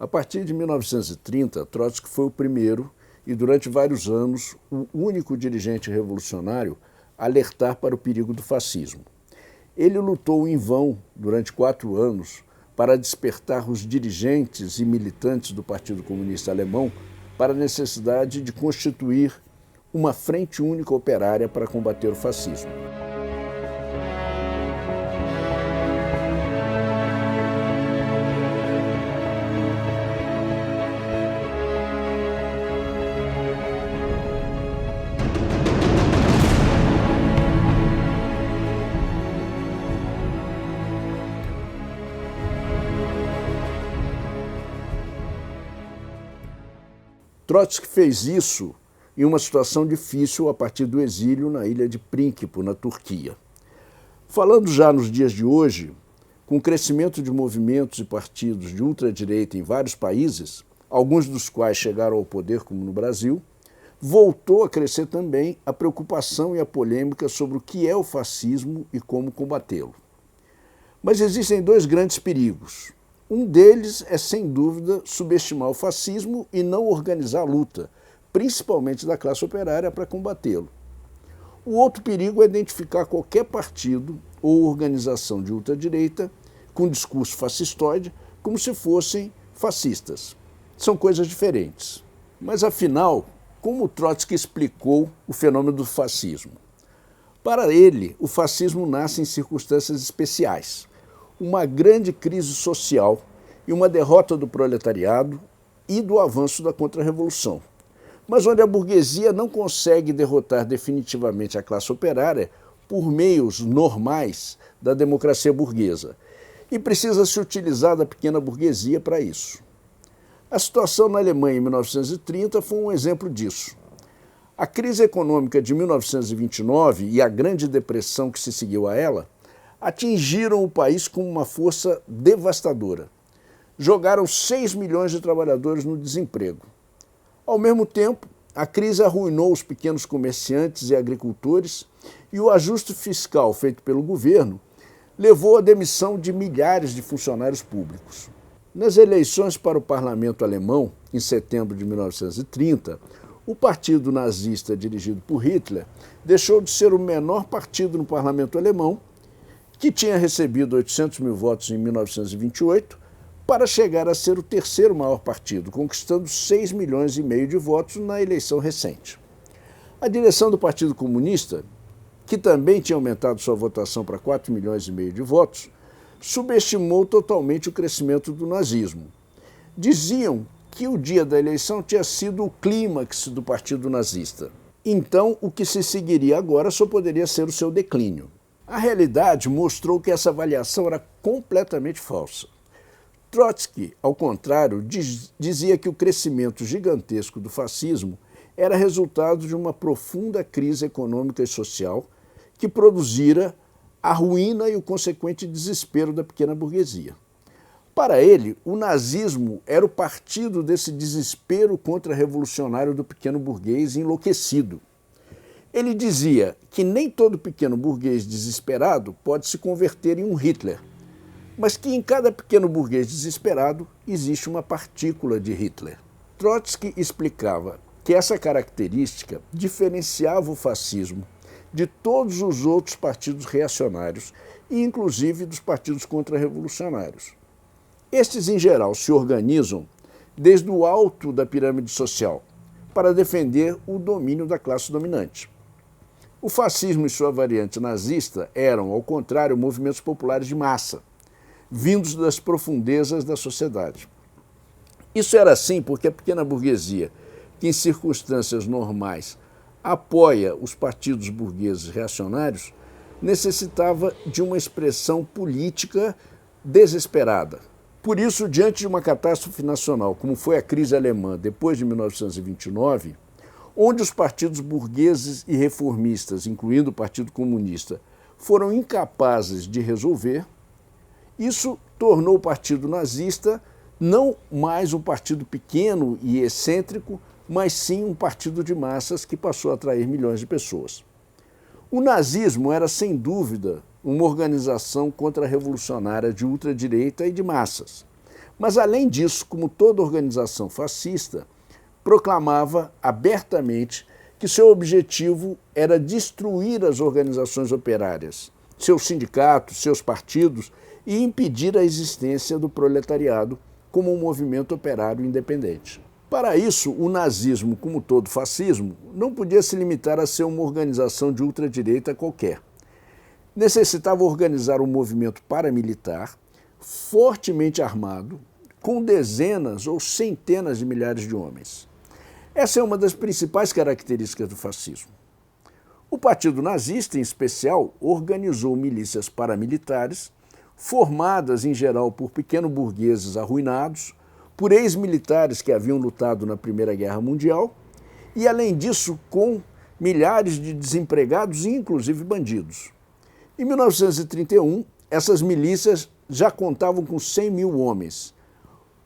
A partir de 1930, Trotsky foi o primeiro e, durante vários anos, o único dirigente revolucionário a alertar para o perigo do fascismo. Ele lutou em vão durante 4 anos para despertar os dirigentes e militantes do Partido Comunista Alemão para a necessidade de constituir uma frente única operária para combater o fascismo. Trotsky fez isso em uma situação difícil a partir do exílio na ilha de Príncipe, na Turquia. Falando já nos dias de hoje, com o crescimento de movimentos e partidos de ultradireita em vários países, alguns dos quais chegaram ao poder, como no Brasil, voltou a crescer também a preocupação e a polêmica sobre o que é o fascismo e como combatê-lo. Mas existem 2 grandes perigos. Um deles é, sem dúvida, subestimar o fascismo e não organizar a luta, principalmente da classe operária, para combatê-lo. O outro perigo é identificar qualquer partido ou organização de ultradireita com discurso fascistoide como se fossem fascistas. São coisas diferentes. Mas, afinal, como Trotsky explicou o fenômeno do fascismo? Para ele, o fascismo nasce em circunstâncias especiais. Uma grande crise social e uma derrota do proletariado e do avanço da contra-revolução. Mas onde a burguesia não consegue derrotar definitivamente a classe operária por meios normais da democracia burguesa e precisa se utilizar da pequena burguesia para isso. A situação na Alemanha em 1930 foi um exemplo disso. A crise econômica de 1929 e a Grande Depressão que se seguiu a ela atingiram o país com uma força devastadora. Jogaram 6 milhões de trabalhadores no desemprego. Ao mesmo tempo, a crise arruinou os pequenos comerciantes e agricultores e o ajuste fiscal feito pelo governo levou à demissão de milhares de funcionários públicos. Nas eleições para o parlamento alemão, em setembro de 1930, o partido nazista dirigido por Hitler deixou de ser o menor partido no parlamento alemão, que tinha recebido 800 mil votos em 1928, para chegar a ser o 3º maior partido, conquistando 6 milhões e meio de votos na eleição recente. A direção do Partido Comunista, que também tinha aumentado sua votação para 4 milhões e meio de votos, subestimou totalmente o crescimento do nazismo. Diziam que o dia da eleição tinha sido o clímax do partido nazista. Então, o que se seguiria agora só poderia ser o seu declínio. A realidade mostrou que essa avaliação era completamente falsa. Trotsky, ao contrário, dizia que o crescimento gigantesco do fascismo era resultado de uma profunda crise econômica e social que produzira a ruína e o consequente desespero da pequena burguesia. Para ele, o nazismo era o partido desse desespero contra-revolucionário do pequeno burguês enlouquecido. Ele dizia que nem todo pequeno burguês desesperado pode se converter em um Hitler, mas que em cada pequeno burguês desesperado existe uma partícula de Hitler. Trotsky explicava que essa característica diferenciava o fascismo de todos os outros partidos reacionários e inclusive dos partidos contra-revolucionários. Estes, em geral, se organizam desde o alto da pirâmide social para defender o domínio da classe dominante. O fascismo e sua variante nazista eram, ao contrário, movimentos populares de massa, vindos das profundezas da sociedade. Isso era assim porque a pequena burguesia, que em circunstâncias normais apoia os partidos burgueses reacionários, necessitava de uma expressão política desesperada. Por isso, diante de uma catástrofe nacional, como foi a crise alemã depois de 1929, onde os partidos burgueses e reformistas, incluindo o Partido Comunista, foram incapazes de resolver, isso tornou o partido nazista não mais um partido pequeno e excêntrico, mas sim um partido de massas que passou a atrair milhões de pessoas. O nazismo era, sem dúvida, uma organização contra-revolucionária de ultradireita e de massas, Mas, além disso, como toda organização fascista, proclamava abertamente que seu objetivo era destruir as organizações operárias, seus sindicatos, seus partidos e impedir a existência do proletariado como um movimento operário independente. Para isso, o nazismo, como todo fascismo, não podia se limitar a ser uma organização de ultradireita qualquer. Necessitava organizar um movimento paramilitar, fortemente armado, com dezenas ou centenas de milhares de homens. Essa é uma das principais características do fascismo. O Partido Nazista, em especial, organizou milícias paramilitares, formadas em geral por pequeno-burgueses arruinados, por ex-militares que haviam lutado na Primeira Guerra Mundial e, além disso, com milhares de desempregados e, inclusive, bandidos. Em 1931, essas milícias já contavam com 100 mil homens.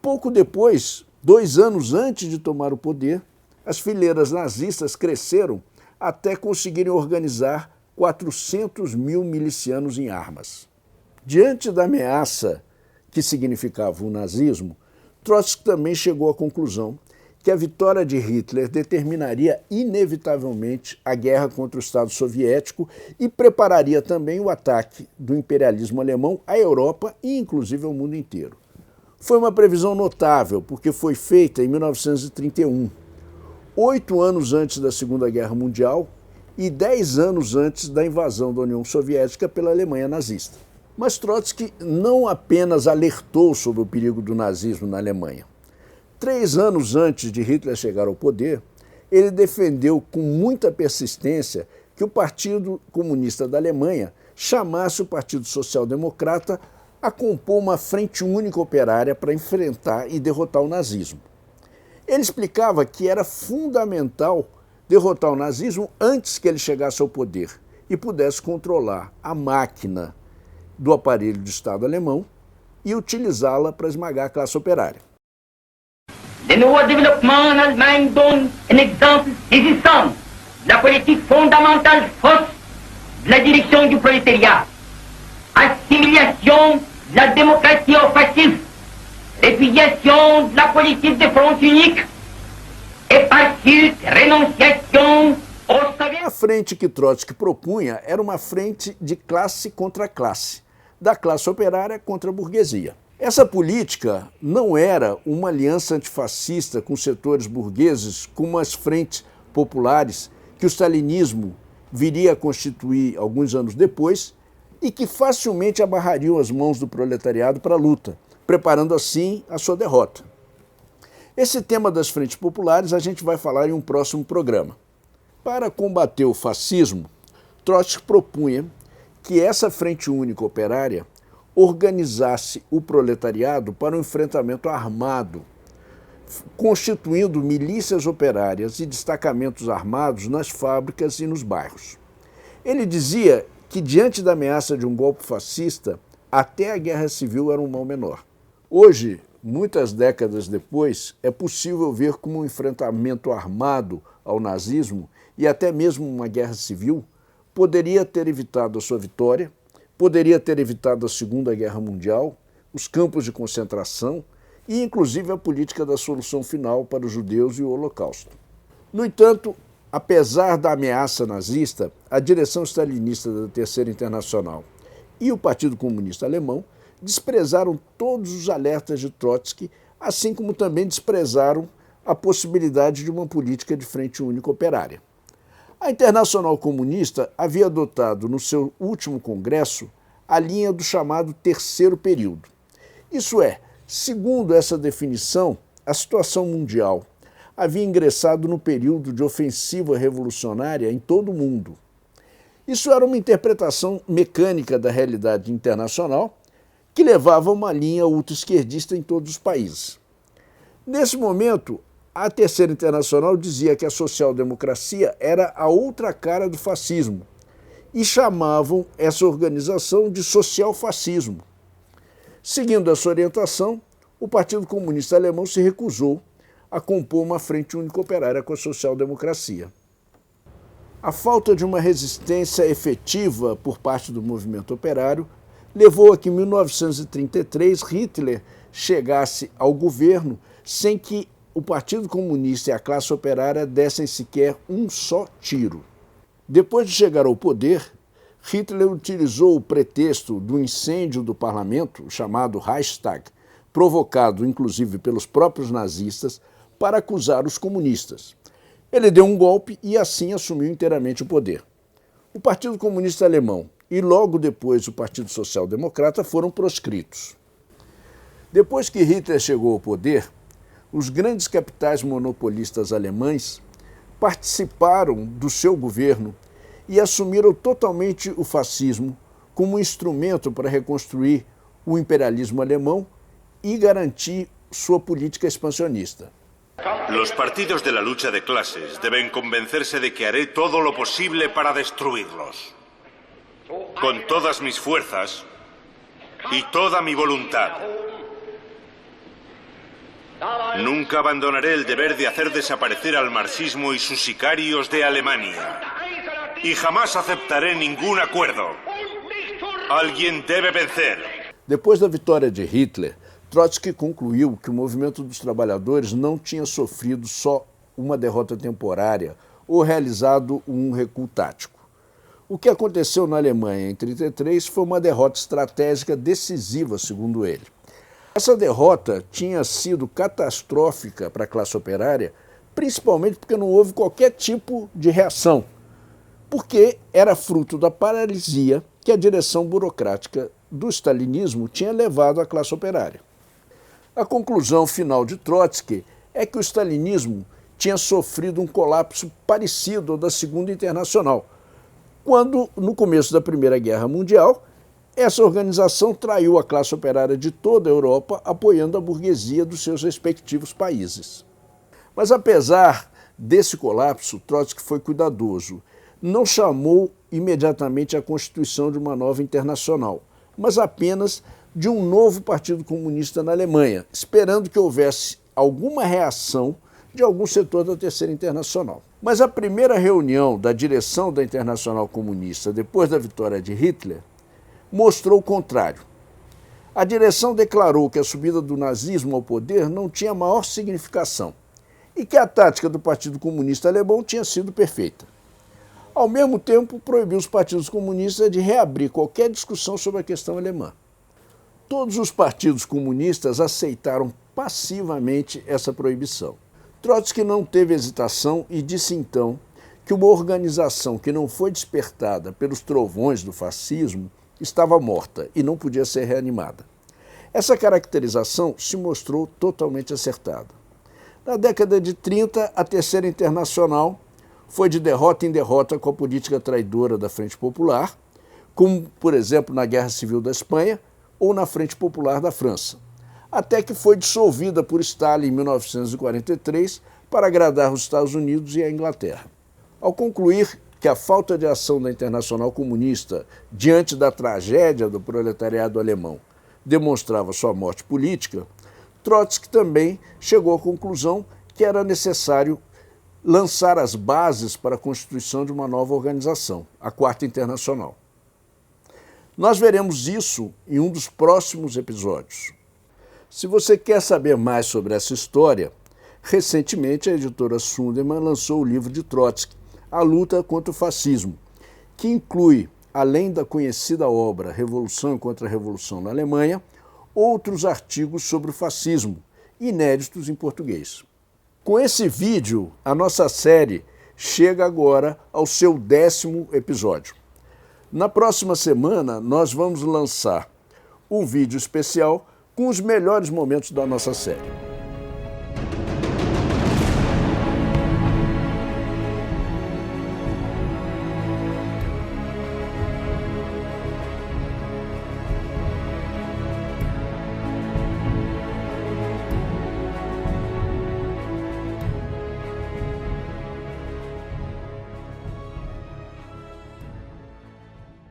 Pouco depois, 2 anos antes de tomar o poder, as fileiras nazistas cresceram até conseguirem organizar 400 mil milicianos em armas. Diante da ameaça que significava o nazismo, Trotsky também chegou à conclusão que a vitória de Hitler determinaria inevitavelmente a guerra contra o Estado soviético e prepararia também o ataque do imperialismo alemão à Europa e inclusive ao mundo inteiro. Foi uma previsão notável, porque foi feita em 1931, 8 anos antes da Segunda Guerra Mundial e 10 anos antes da invasão da União Soviética pela Alemanha nazista. Mas Trotsky não apenas alertou sobre o perigo do nazismo na Alemanha. 3 anos antes de Hitler chegar ao poder, ele defendeu com muita persistência que o Partido Comunista da Alemanha chamasse o Partido Social Democrata a compor uma frente única operária para enfrentar e derrotar o nazismo. Ele explicava que era fundamental derrotar o nazismo antes que ele chegasse ao poder e pudesse controlar a máquina do aparelho de Estado alemão e utilizá-la para esmagar a classe operária. Le nouveau développement en Allemagne donne un exemple saisissant de la politique fondamentale fausse de la direction du prolétariat. Assimilation de la démocratie au fascisme, répudiation de la politique de front unique et par suite renonciation au soviétique. A frente que Trotsky propunha era uma frente de classe contra classe, da classe operária contra a burguesia. Essa política não era uma aliança antifascista com setores burgueses como as frentes populares que o stalinismo viria a constituir alguns anos depois e que facilmente amarrariam as mãos do proletariado para a luta, preparando assim a sua derrota. Esse tema das frentes populares a gente vai falar em um próximo programa. Para combater o fascismo, Trotsky propunha que essa frente única operária organizasse o proletariado para um enfrentamento armado, constituindo milícias operárias e destacamentos armados nas fábricas e nos bairros. Ele dizia que, diante da ameaça de um golpe fascista, até a guerra civil era um mal menor. Hoje, muitas décadas depois, é possível ver como um enfrentamento armado ao nazismo e até mesmo uma guerra civil poderia ter evitado a sua vitória, poderia ter evitado a Segunda Guerra Mundial, os campos de concentração e, inclusive, a política da solução final para os judeus e o Holocausto. No entanto, apesar da ameaça nazista, a direção stalinista da Terceira Internacional e o Partido Comunista Alemão desprezaram todos os alertas de Trotsky, assim como também desprezaram a possibilidade de uma política de frente única operária. A Internacional Comunista havia adotado no seu último congresso a linha do chamado terceiro período. Isso é, segundo essa definição, a situação mundial havia ingressado no período de ofensiva revolucionária em todo o mundo. Isso era uma interpretação mecânica da realidade internacional que levava a uma linha ultra-esquerdista em todos os países. Nesse momento, a Terceira Internacional dizia que a social-democracia era a outra cara do fascismo e chamavam essa organização de social-fascismo. Seguindo essa orientação, o Partido Comunista Alemão se recusou a compor uma frente única operária com a social-democracia. A falta de uma resistência efetiva por parte do movimento operário levou a que, em 1933, Hitler chegasse ao governo sem que o Partido Comunista e a classe operária dessem sequer um só tiro. Depois de chegar ao poder, Hitler utilizou o pretexto do incêndio do parlamento, chamado Reichstag, provocado inclusive pelos próprios nazistas, para acusar os comunistas. Ele deu um golpe e assim assumiu inteiramente o poder. O Partido Comunista Alemão e logo depois o Partido Social Democrata foram proscritos. Depois que Hitler chegou ao poder, os grandes capitais monopolistas alemães participaram do seu governo e assumiram totalmente o fascismo como instrumento para reconstruir o imperialismo alemão e garantir sua política expansionista. Los partidos de la lucha de clases deben convencerse de que haré todo lo posible para destruirlos. Con todas mis fuerzas y toda mi voluntad. Nunca abandonaré el deber de hacer desaparecer al marxismo y sus sicarios de Alemania. Y jamás aceptaré ningún acuerdo. Alguien debe vencer. Depois da vitória de Hitler, Trotsky concluiu que o movimento dos trabalhadores não tinha sofrido só uma derrota temporária ou realizado um recuo tático. O que aconteceu na Alemanha em 1933 foi uma derrota estratégica decisiva, segundo ele. Essa derrota tinha sido catastrófica para a classe operária, principalmente porque não houve qualquer tipo de reação, porque era fruto da paralisia que a direção burocrática do stalinismo tinha levado à classe operária. A conclusão final de Trotsky é que o stalinismo tinha sofrido um colapso parecido ao da Segunda Internacional, quando, no começo da Primeira Guerra Mundial, essa organização traiu a classe operária de toda a Europa, apoiando a burguesia dos seus respectivos países. Mas, apesar desse colapso, Trotsky foi cuidadoso. Não chamou imediatamente a constituição de uma nova internacional, mas apenas de um novo Partido Comunista na Alemanha, esperando que houvesse alguma reação de algum setor da Terceira Internacional. Mas a primeira reunião da direção da Internacional Comunista depois da vitória de Hitler mostrou o contrário. A direção declarou que a subida do nazismo ao poder não tinha maior significação e que a tática do Partido Comunista Alemão tinha sido perfeita. Ao mesmo tempo, proibiu os partidos comunistas de reabrir qualquer discussão sobre a questão alemã. Todos os partidos comunistas aceitaram passivamente essa proibição. Trotsky não teve hesitação e disse então que uma organização que não foi despertada pelos trovões do fascismo estava morta e não podia ser reanimada. Essa caracterização se mostrou totalmente acertada. Na década de 30, a Terceira Internacional foi de derrota em derrota com a política traidora da Frente Popular, como, por exemplo, na Guerra Civil da Espanha ou na Frente Popular da França, até que foi dissolvida por Stalin em 1943 para agradar os Estados Unidos e a Inglaterra. Ao concluir que a falta de ação da Internacional Comunista diante da tragédia do proletariado alemão demonstrava sua morte política, Trotsky também chegou à conclusão que era necessário lançar as bases para a constituição de uma nova organização, a Quarta Internacional. Nós veremos isso em um dos próximos episódios. Se você quer saber mais sobre essa história, recentemente a editora Sundermann lançou o livro de Trotsky, A Luta contra o Fascismo, que inclui, além da conhecida obra Revolução e Contra-Revolução na Alemanha, outros artigos sobre o fascismo, inéditos em português. Com esse vídeo, a nossa série chega agora ao seu 10º episódio. Na próxima semana, nós vamos lançar um vídeo especial com os melhores momentos da nossa série.